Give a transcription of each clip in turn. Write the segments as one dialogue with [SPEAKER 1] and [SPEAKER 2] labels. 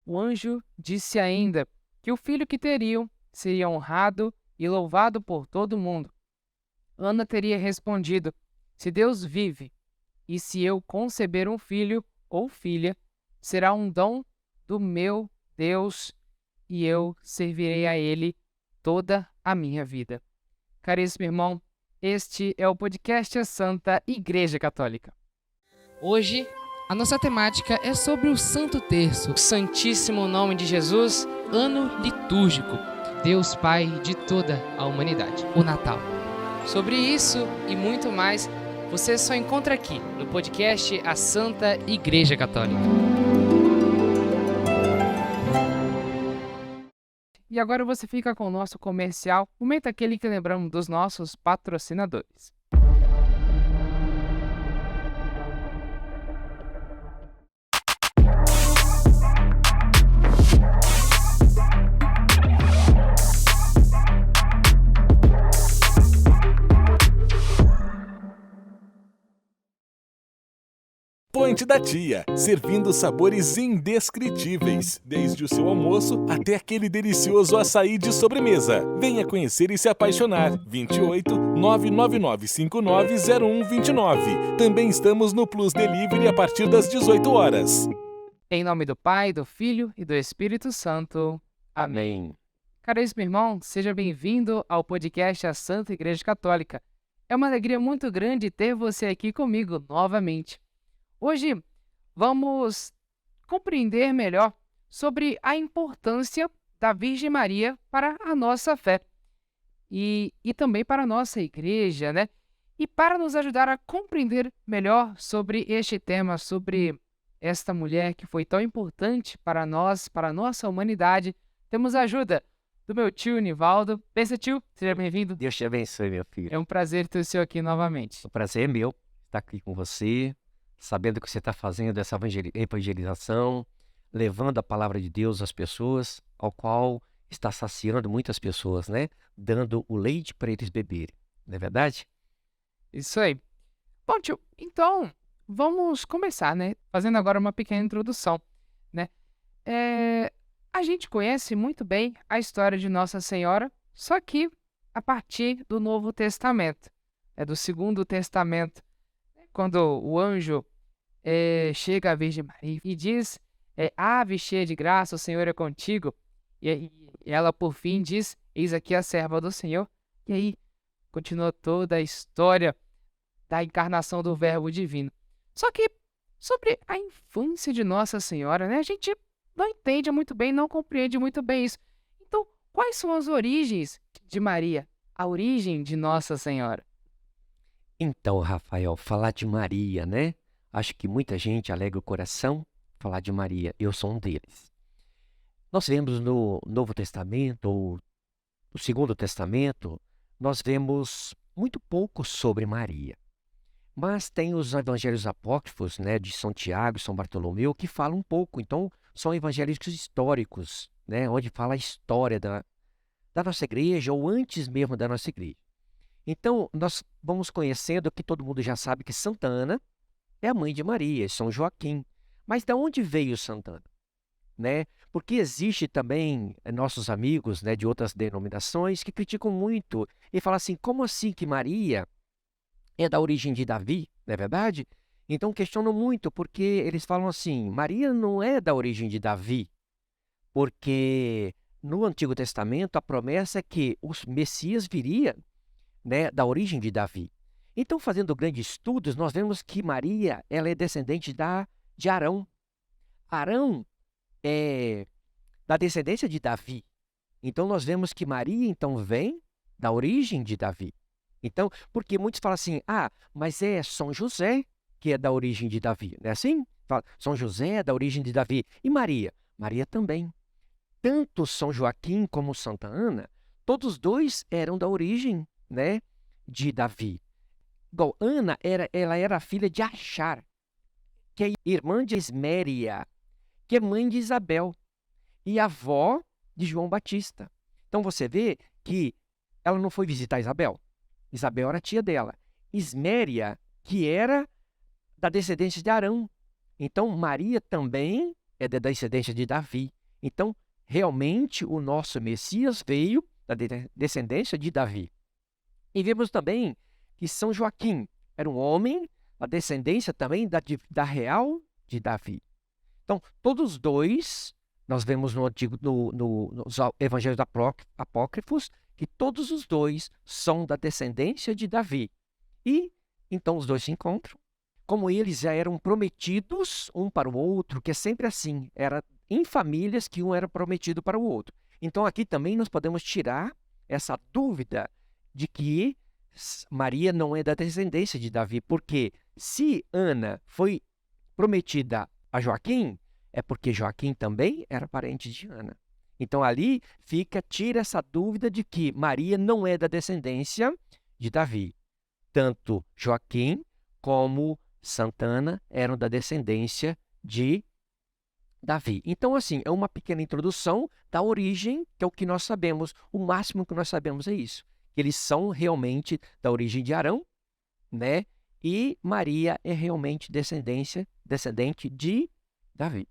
[SPEAKER 1] o anjo disse ainda que o filho que teriam seria honrado e louvado por todo mundo. Ana teria respondido: Se Deus vive, e se eu conceber um filho ou filha, será um dom do meu Deus e eu servirei a Ele toda a minha vida. Caríssimo irmão, este é o podcast A Santa Igreja Católica. Hoje, a nossa temática é sobre o Santo Terço, o Santíssimo Nome de Jesus, ano litúrgico, Deus Pai de toda a humanidade, o Natal. Sobre isso e muito mais, você só encontra aqui no podcast A Santa Igreja Católica. E agora você fica com o nosso comercial, momento aquele que lembramos dos nossos patrocinadores.
[SPEAKER 2] Ponte da Tia, servindo sabores indescritíveis, desde o seu almoço até aquele delicioso açaí de sobremesa. Venha conhecer e se apaixonar. 28 999 59 0129. Também estamos no Plus Delivery a partir das 18 horas.
[SPEAKER 1] Em nome do Pai, do Filho e do Espírito Santo.
[SPEAKER 2] Amém.
[SPEAKER 1] Caríssimo irmão, seja bem-vindo ao podcast A Santa Igreja Católica. É uma alegria muito grande ter você aqui comigo novamente. Hoje vamos compreender melhor sobre a importância da Virgem Maria para a nossa fé e também para a nossa igreja, né? E para nos ajudar a compreender melhor sobre este tema, sobre esta mulher que foi tão importante para nós, para a nossa humanidade, temos a ajuda do meu tio Nivaldo. Pensa, tio, seja bem-vindo.
[SPEAKER 3] Deus te abençoe, meu filho.
[SPEAKER 1] É um prazer ter o senhor aqui novamente.
[SPEAKER 3] O prazer é meu estar aqui com você, sabendo que você está fazendo essa evangelização, levando a palavra de Deus às pessoas, ao qual está saciando muitas pessoas, né? Dando o leite para eles beberem. Não é verdade?
[SPEAKER 1] Isso aí. Bom, tio, então vamos começar, né? Fazendo agora uma pequena introdução, né? A gente conhece muito bem a história de Nossa Senhora, só que a partir do Novo Testamento, do Segundo Testamento, quando o anjo chega à Virgem Maria e diz: Ave cheia de graça, o Senhor é contigo. E ela, por fim, diz: Eis aqui a serva do Senhor. E aí continua toda a história da encarnação do Verbo Divino. Só que sobre a infância de Nossa Senhora, né, a gente não entende muito bem, não compreende muito bem isso. Então, quais são as origens de Maria, a origem de Nossa Senhora?
[SPEAKER 3] Então, Rafael, falar de Maria, né? Acho que muita gente alegra o coração falar de Maria. Eu sou um deles. Nós vemos no Novo Testamento, ou no Segundo Testamento, nós vemos muito pouco sobre Maria. Mas tem os evangelhos apócrifos, né, de São Tiago e São Bartolomeu, que falam um pouco. Então, são evangelhos históricos, né, onde fala a história da nossa igreja, ou antes mesmo da nossa igreja. Então, nós vamos conhecendo que todo mundo já sabe que Santa Ana é a mãe de Maria, São Joaquim. Mas de onde veio Santa Ana? Né? Porque existe também nossos amigos, né, de outras denominações que criticam muito e falam assim, como assim que Maria é da origem de Davi, não é verdade? Então questionam muito, porque eles falam assim, Maria não é da origem de Davi, porque no Antigo Testamento a promessa é que o Messias viria, né, da origem de Davi. Então, fazendo grandes estudos, nós vemos que Maria ela é descendente de Arão. Arão é da descendência de Davi. Então, nós vemos que Maria então vem da origem de Davi. Então, porque muitos falam assim, mas é São José que é da origem de Davi, não é assim? Fala, São José é da origem de Davi. E Maria? Maria também. Tanto São Joaquim como Santa Ana, todos dois eram da origem, né, de Davi. Igual Ana, ela era filha de Achar, que é irmã de Esméria, que é mãe de Isabel, e avó de João Batista. Então você vê que ela não foi visitar Isabel. Isabel era tia dela. Esméria, que era da descendência de Arão. Então Maria também é da descendência de Davi. Então, realmente, o nosso Messias veio da descendência de Davi. E vemos também que São Joaquim era um homem, a descendência também da real de Davi. Então, todos os dois, nós vemos nos evangelhos apócrifos, que todos os dois são da descendência de Davi. E, então, os dois se encontram. Como eles já eram prometidos um para o outro, que é sempre assim, era em famílias que um era prometido para o outro. Então, aqui também nós podemos tirar essa dúvida de que Maria não é da descendência de Davi, porque se Ana foi prometida a Joaquim, é porque Joaquim também era parente de Ana. Então ali tira essa dúvida de que Maria não é da descendência de Davi. Tanto Joaquim como Santana eram da descendência de Davi. Então, assim, é uma pequena introdução da origem, que é o que nós sabemos. O máximo que nós sabemos é isso. Que eles são realmente da origem de Arão, né? E Maria é realmente descendente de Davi.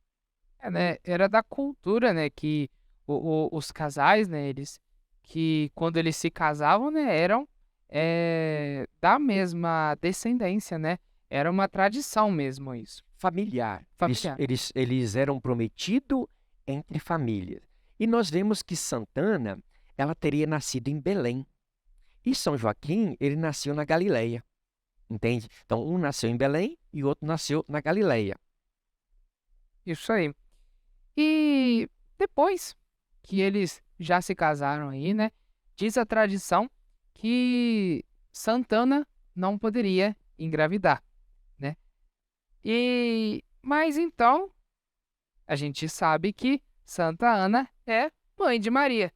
[SPEAKER 1] Né? Era da cultura, né? Que os casais, né? Que quando eles se casavam, né? Eram da mesma descendência, né? Era uma tradição mesmo isso.
[SPEAKER 3] Familiar.
[SPEAKER 1] Familiar.
[SPEAKER 3] Eles eram prometidos entre famílias. E nós vemos que Santana, ela teria nascido em Belém. E São Joaquim, ele nasceu na Galileia. Entende? Então, um nasceu em Belém e o outro nasceu na Galileia.
[SPEAKER 1] Isso aí. E depois que eles já se casaram aí, né? Diz a tradição que Santana não poderia engravidar, né? Mas então, a gente sabe que Santa Ana é mãe de Maria.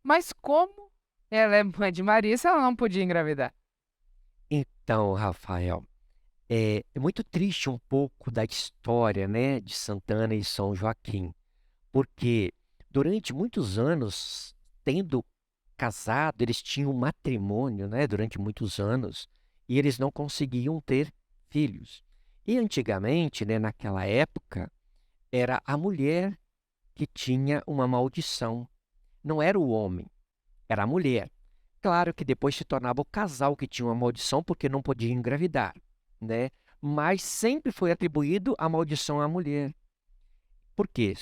[SPEAKER 1] Mas como ela é mãe de Maria se ela não podia engravidar?
[SPEAKER 3] Então, Rafael, é muito triste um pouco da história, né, de Santana e São Joaquim, porque durante muitos anos, tendo casado, eles tinham um matrimônio, né, durante muitos anos, e eles não conseguiam ter filhos. E antigamente, né, naquela época, era a mulher que tinha uma maldição. Não era o homem, era a mulher. Claro que depois se tornava o casal que tinha uma maldição porque não podia engravidar, né? Mas sempre foi atribuído a maldição à mulher. Por quê?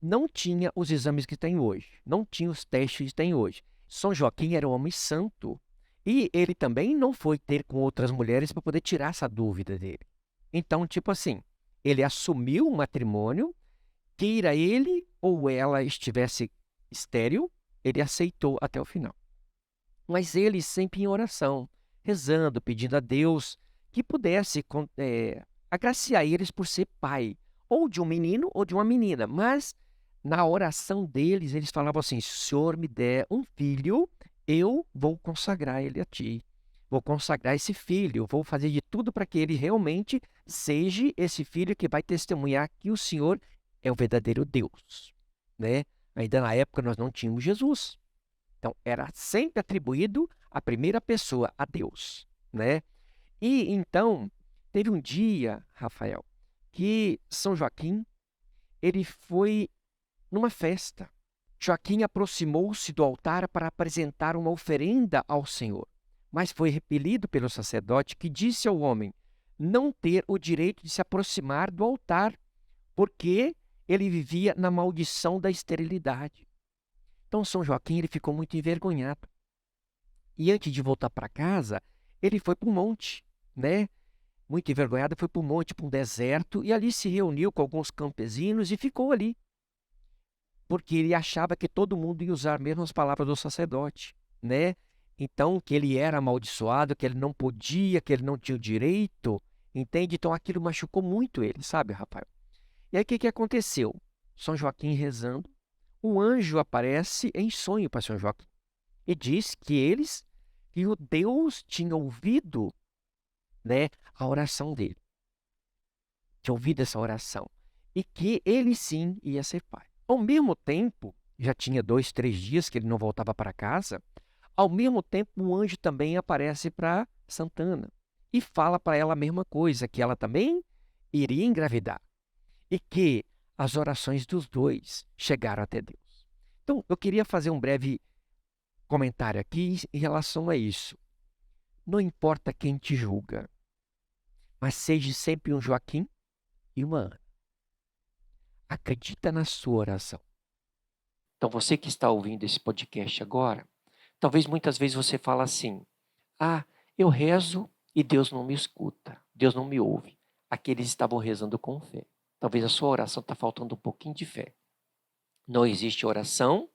[SPEAKER 3] Não tinha os exames que tem hoje, não tinha os testes que tem hoje. São Joaquim era um homem santo e ele também não foi ter com outras mulheres para poder tirar essa dúvida dele. Então, tipo assim, ele assumiu o matrimônio, queira ele ou ela estivesse estéril, ele aceitou até o final. Mas ele sempre em oração, rezando, pedindo a Deus que pudesse agraciar eles por ser pai, ou de um menino ou de uma menina. Mas na oração deles, eles falavam assim: se o Senhor me der um filho, eu vou consagrar ele a ti. Vou consagrar esse filho, vou fazer de tudo para que ele realmente seja esse filho que vai testemunhar que o Senhor é o verdadeiro Deus, né? Ainda na época nós não tínhamos Jesus. Então, era sempre atribuído à primeira pessoa, a Deus, né? E então, teve um dia, Rafael, que São Joaquim, ele foi numa festa. Joaquim aproximou-se do altar para apresentar uma oferenda ao Senhor, mas foi repelido pelo sacerdote que disse ao homem não ter o direito de se aproximar do altar, porque ele vivia na maldição da esterilidade. Então, São Joaquim ele ficou muito envergonhado. E antes de voltar para casa, ele foi para um monte, né? Muito envergonhado, foi para um monte, para um deserto, e ali se reuniu com alguns campesinos e ficou ali. Porque ele achava que todo mundo ia usar mesmo as palavras do sacerdote, né? Então, que ele era amaldiçoado, que ele não podia, que ele não tinha o direito, entende? Então, aquilo machucou muito ele, sabe, Rafael? E aí, o que aconteceu? São Joaquim rezando, um anjo aparece em sonho para São Joaquim e diz que o Deus tinha ouvido, né, a oração dele. Tinha ouvido essa oração e que ele sim ia ser pai. Ao mesmo tempo, já tinha 2, 3 dias que ele não voltava para casa, ao mesmo tempo um anjo também aparece para Santana e fala para ela a mesma coisa, que ela também iria engravidar. E que as orações dos dois chegaram até Deus. Então, eu queria fazer um breve comentário aqui em relação a isso. Não importa quem te julga, mas seja sempre um Joaquim e uma Ana. Acredita na sua oração. Então, você que está ouvindo esse podcast agora, talvez muitas vezes você fala assim: ah, eu rezo e Deus não me escuta, Deus não me ouve. Aqueles estavam rezando com fé. Talvez a sua oração está faltando um pouquinho de fé. Não existe oração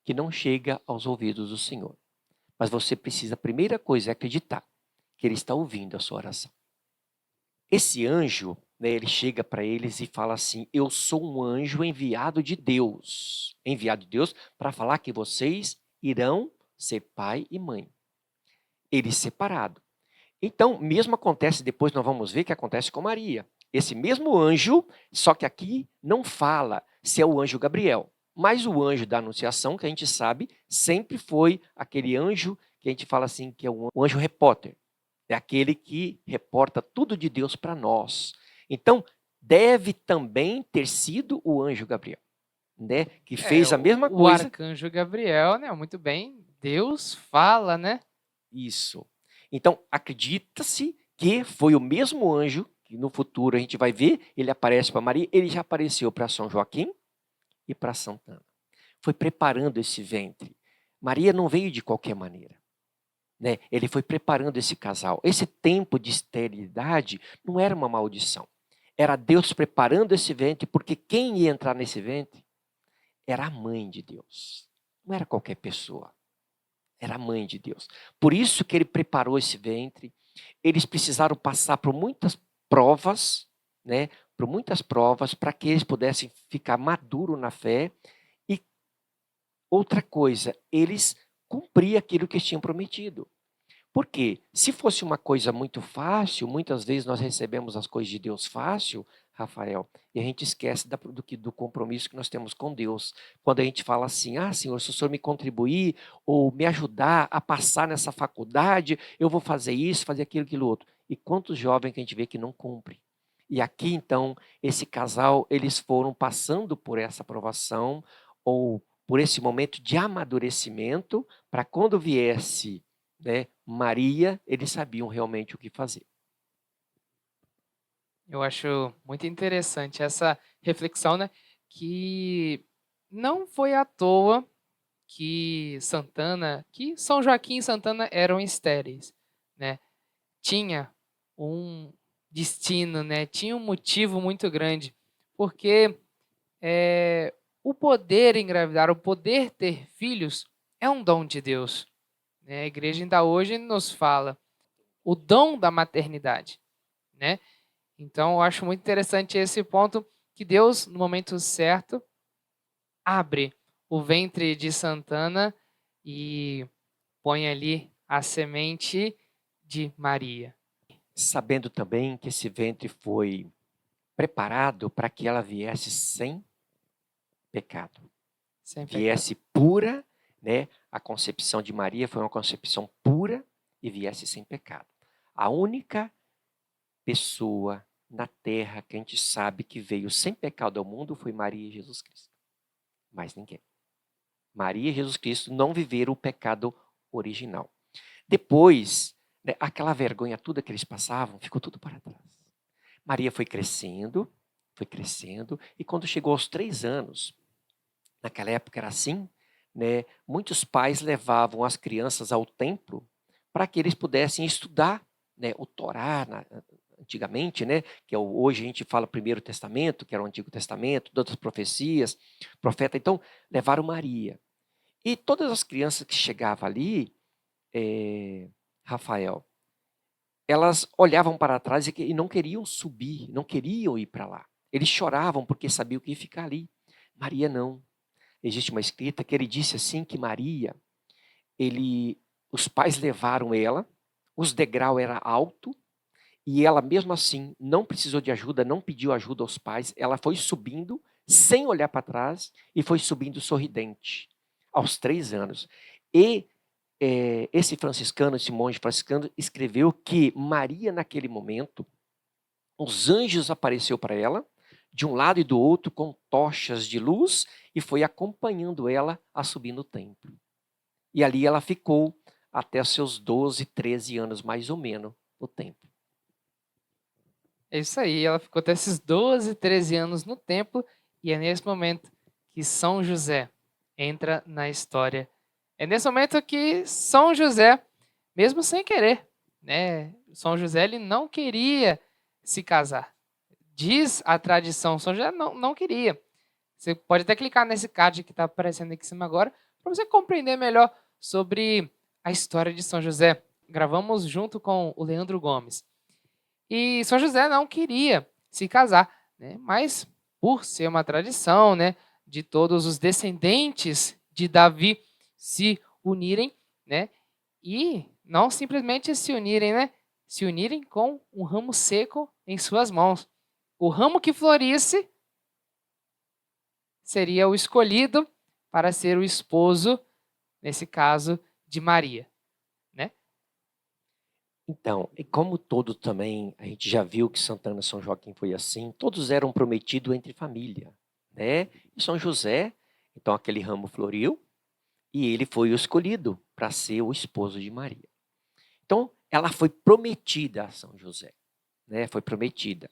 [SPEAKER 3] que não chega aos ouvidos do Senhor. Mas você precisa, a primeira coisa é acreditar que Ele está ouvindo a sua oração. Esse anjo, né, ele chega para eles e fala assim: eu sou um anjo enviado de Deus. Enviado de Deus para falar que vocês irão ser pai e mãe. Eles separados. Então, mesmo acontece, depois nós vamos ver que acontece com Maria. Esse mesmo anjo, só que aqui não fala se é o anjo Gabriel. Mas o anjo da Anunciação, que a gente sabe, sempre foi aquele anjo que a gente fala assim, que é o anjo repórter. É aquele que reporta tudo de Deus para nós. Então, deve também ter sido o anjo Gabriel, né? Que fez a mesma
[SPEAKER 1] O
[SPEAKER 3] coisa.
[SPEAKER 1] arcanjo Gabriel, né? Muito bem. Deus fala, né?
[SPEAKER 3] Isso. Então, acredita-se que foi o mesmo anjo, que no futuro a gente vai ver, ele aparece para Maria, ele já apareceu para São Joaquim e para Santa Ana. Foi preparando esse ventre. Maria não veio de qualquer maneira, né? Ele foi preparando esse casal. Esse tempo de esterilidade não era uma maldição. Era Deus preparando esse ventre, porque quem ia entrar nesse ventre era a mãe de Deus. Não era qualquer pessoa. Era a mãe de Deus. Por isso que ele preparou esse ventre. Eles precisaram passar por muitas provas, né? Por muitas provas, para que eles pudessem ficar maduros na fé. E outra coisa, eles cumpriam aquilo que eles tinham prometido. Por quê? Se fosse uma coisa muito fácil, muitas vezes nós recebemos as coisas de Deus fácil, Rafael, e a gente esquece do compromisso que nós temos com Deus. Quando a gente fala assim: ah, Senhor, se o Senhor me contribuir ou me ajudar a passar nessa faculdade, eu vou fazer isso, fazer aquilo outro. E quantos jovens que a gente vê que não cumprem? E aqui, então, esse casal, eles foram passando por essa aprovação ou por esse momento de amadurecimento, para quando viesse, né, Maria, eles sabiam realmente o que fazer.
[SPEAKER 1] Eu acho muito interessante essa reflexão, né? Que não foi à toa que São Joaquim e Santana eram estéreis, né? Tinha um destino, né? Tinha um motivo muito grande, porque o poder engravidar, o poder ter filhos é um dom de Deus, né? A igreja ainda hoje nos fala o dom da maternidade, né? Então, eu acho muito interessante esse ponto que Deus, no momento certo, abre o ventre de Santana e põe ali a semente de Maria.
[SPEAKER 3] Sabendo também que esse ventre foi preparado para que ela viesse sem pecado.
[SPEAKER 1] Sem pecado.
[SPEAKER 3] Viesse pura, né? A concepção de Maria foi uma concepção pura e viesse sem pecado. A única pessoa na terra que a gente sabe que veio sem pecado ao mundo foi Maria e Jesus Cristo. Mais ninguém. Maria e Jesus Cristo não viveram o pecado original. Depois, né, aquela vergonha toda que eles passavam, ficou tudo para trás. Maria foi crescendo, e quando chegou aos 3 anos, naquela época era assim, né, muitos pais levavam as crianças ao templo para que eles pudessem estudar, né, o Torá, antigamente, né, que hoje a gente fala Primeiro Testamento, que era o Antigo Testamento, outras profecias, profeta. Então, levaram Maria. E todas as crianças que chegavam ali, Rafael, elas olhavam para trás e não queriam subir, não queriam ir para lá. Eles choravam porque sabiam que ia ficar ali. Maria não. Existe uma escrita que ele disse assim que Maria, os pais levaram ela, os degraus eram altos, e ela mesmo assim não precisou de ajuda, não pediu ajuda aos pais, ela foi subindo sem olhar para trás e foi subindo sorridente, aos 3 anos. E esse monge franciscano, escreveu que Maria, naquele momento, os anjos apareceu para ela de um lado e do outro com tochas de luz e foi acompanhando ela a subir no templo. E ali ela ficou até os seus 12, 13 anos, mais ou menos, no templo.
[SPEAKER 1] É isso aí, ela ficou até esses 12, 13 anos no templo, e é nesse momento que São José entra na história. É nesse momento que São José, mesmo sem querer, né? São José ele não queria se casar. Diz a tradição, São José não queria. Você pode até clicar nesse card que está aparecendo aqui em cima agora, para você compreender melhor sobre a história de São José. Gravamos junto com o Leandro Gomes. E São José não queria se casar, né? Mas por ser uma tradição, né, de todos os descendentes de Davi se unirem, né? E não simplesmente se unirem, né? Se unirem com um ramo seco em suas mãos. O ramo que florisse seria o escolhido para ser o esposo, nesse caso, de Maria, né?
[SPEAKER 3] Então, e como todo também, a gente já viu que Santana e São Joaquim foi assim, todos eram prometidos entre família, né? E São José, então aquele ramo floriu e ele foi o escolhido para ser o esposo de Maria. Então, ela foi prometida a São José, né? Foi prometida.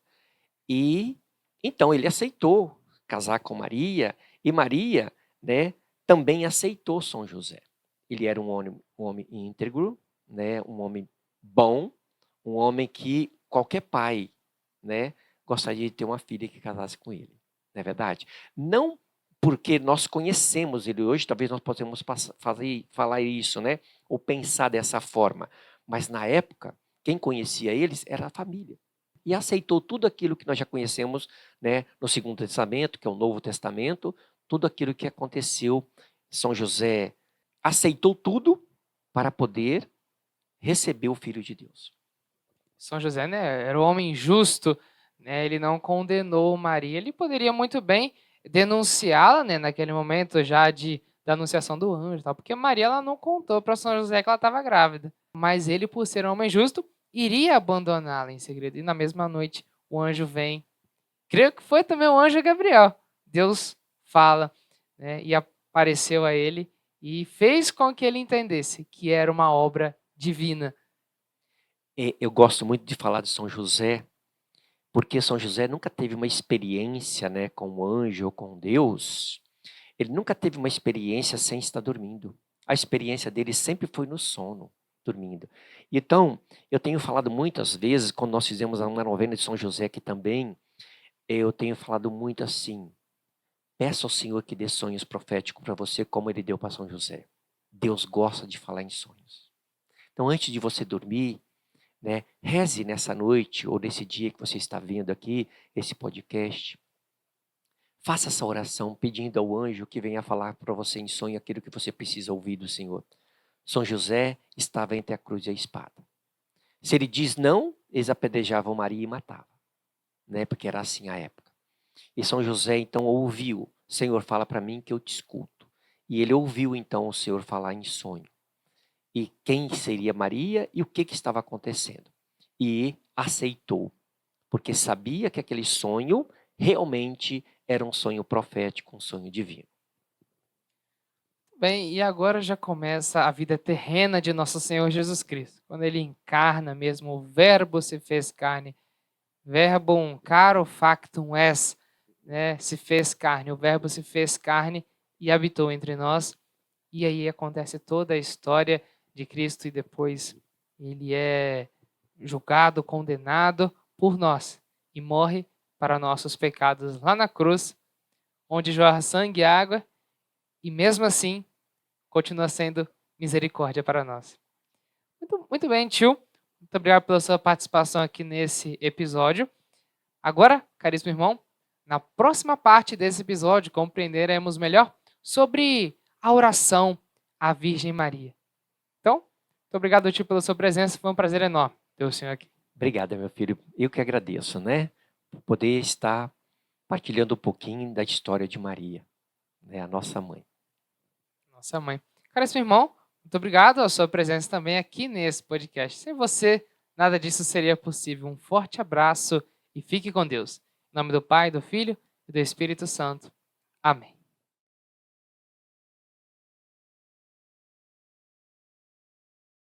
[SPEAKER 3] E então ele aceitou casar com Maria e Maria, né, também aceitou São José. Ele era um homem íntegro, né, um homem bom, um homem que qualquer pai, né, gostaria de ter uma filha que casasse com ele. Não é verdade? Não porque nós conhecemos ele hoje, talvez nós possamos falar isso, né, ou pensar dessa forma. Mas na época, quem conhecia eles era a família. E aceitou tudo aquilo que nós já conhecemos, né, no Segundo Testamento, que é o Novo Testamento, tudo aquilo que aconteceu. São José aceitou tudo para poder receber o Filho de Deus.
[SPEAKER 1] São José, né, era um homem justo, né, ele não condenou Maria. Ele poderia muito bem denunciá-la, né, naquele momento já da anunciação do anjo, tal, porque Maria ela não contou para São José que ela estava grávida. Mas ele, por ser um homem justo, iria abandoná-la em segredo. E na mesma noite o anjo vem. Creio que foi também o anjo Gabriel. Deus fala, né, e apareceu a ele e fez com que ele entendesse que era uma obra divina.
[SPEAKER 3] Eu gosto muito de falar de São José, porque São José nunca teve uma experiência, né, com o anjo ou com Deus. Ele nunca teve uma experiência sem estar dormindo. A experiência dele sempre foi no sono, dormindo. Então, eu tenho falado muitas vezes, quando nós fizemos uma novena de São José aqui também, eu tenho falado muito assim: peça ao Senhor que dê sonhos proféticos para você, como ele deu para São José. Deus gosta de falar em sonhos. Então, antes de você dormir, né, reze nessa noite ou nesse dia que você está vendo aqui esse podcast. Faça essa oração pedindo ao anjo que venha falar para você em sonho aquilo que você precisa ouvir do Senhor. São José estava entre a cruz e a espada. Se ele diz não, eles apedrejavam Maria e matavam, né, porque era assim a época. E São José então ouviu: Senhor, fala para mim que eu te escuto. E ele ouviu então o Senhor falar em sonho. E quem seria Maria e o que estava acontecendo. E aceitou, porque sabia que aquele sonho realmente era um sonho profético, um sonho divino.
[SPEAKER 1] Bem, e agora já começa a vida terrena de nosso Senhor Jesus Cristo. Quando ele encarna mesmo, o verbo se fez carne. Verbum caro factum est, né? Se fez carne. O verbo se fez carne e habitou entre nós. E aí acontece toda a história de Cristo e depois ele é julgado, condenado por nós e morre para nossos pecados lá na cruz, onde jorra sangue e água, e mesmo assim continua sendo misericórdia para nós. Muito bem, tio. Muito obrigado pela sua participação aqui nesse episódio. Agora, caríssimo irmão, na próxima parte desse episódio compreenderemos melhor sobre a oração à Virgem Maria. Então, muito obrigado, tio, pela sua presença. Foi um prazer enorme ter o senhor aqui.
[SPEAKER 3] Obrigado, meu filho. Eu que agradeço, né? Por poder estar partilhando um pouquinho da história de Maria, né? A nossa mãe.
[SPEAKER 1] Nossa mãe. Caríssimo irmão, muito obrigado a sua presença também aqui nesse podcast. Sem você, nada disso seria possível. Um forte abraço e fique com Deus. Em nome do Pai, do Filho e do Espírito Santo. Amém.